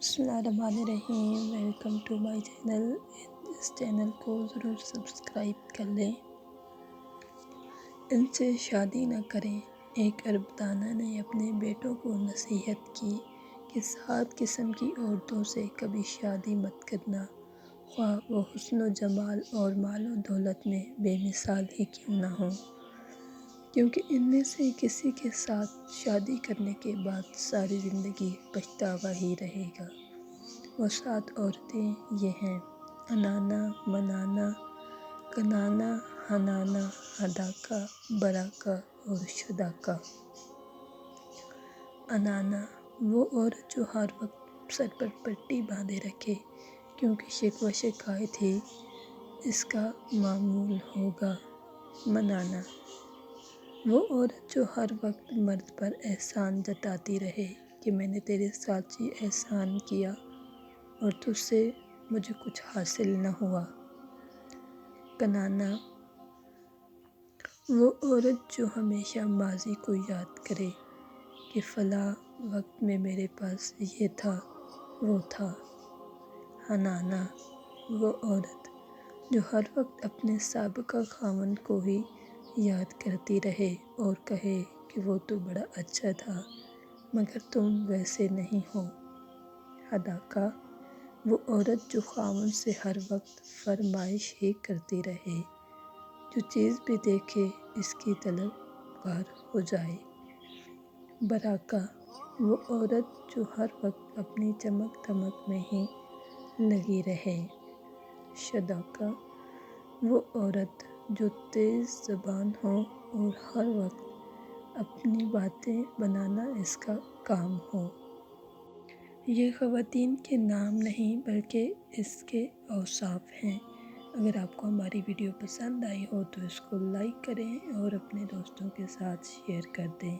بسم اللہ الرحمن الرحیم۔ Welcome to my channel. اس چینل کو ضرور سبسکرائب کر لیں۔ ان سے شادی نہ کریں۔ ایک عرب دانا نے اپنے بیٹوں کو نصیحت کی کہ 7 قسم کی عورتوں سے کبھی شادی مت کرنا، خواہ وہ حسن و جمال اور مال و دولت میں بے مثال ہی کیوں نہ ہوں، کیونکہ ان میں سے کسی کے ساتھ شادی کرنے کے بعد ساری زندگی پچھتاوا ہی رہے گا۔ وہ 7 عورتیں یہ ہیں: انانا، منانا، کنانا، حنانا، حداقہ، براقہ اور شداقہ۔ انانا وہ عورت جو ہر وقت سر پر پٹی باندھے رکھے، کیونکہ شکوہ شکایت ہی اس کا معمول ہوگا۔ منانا وہ عورت جو ہر وقت مرد پر احسان جتاتی رہے کہ میں نے تیرے ساتھ یہ احسان کیا اور تجھ سے مجھے کچھ حاصل نہ ہوا۔ کنانا وہ عورت جو ہمیشہ ماضی کو یاد کرے کہ فلاں وقت میں میرے پاس یہ تھا، وہ تھا۔ حنانا وہ عورت جو ہر وقت اپنے سابقہ خاوند کو ہی یاد کرتی رہے اور کہے کہ وہ تو بڑا اچھا تھا مگر تم ویسے نہیں ہو۔ حداقہ وہ عورت جو خاوند سے ہر وقت فرمائش ہی کرتی رہے، جو چیز بھی دیکھے اس کی طلبگار ہو جائے۔ براقہ وہ عورت جو ہر وقت اپنی چمک دمک میں ہی لگی رہے۔ شداقہ وہ عورت جو تیز زبان ہو اور ہر وقت اپنی باتیں بنانا اس کا کام ہو۔ یہ خواتین کے نام نہیں بلکہ اس کے اوصاف ہیں۔ اگر آپ کو ہماری ویڈیو پسند آئی ہو تو اس کو لائک کریں اور اپنے دوستوں کے ساتھ شیئر کر دیں۔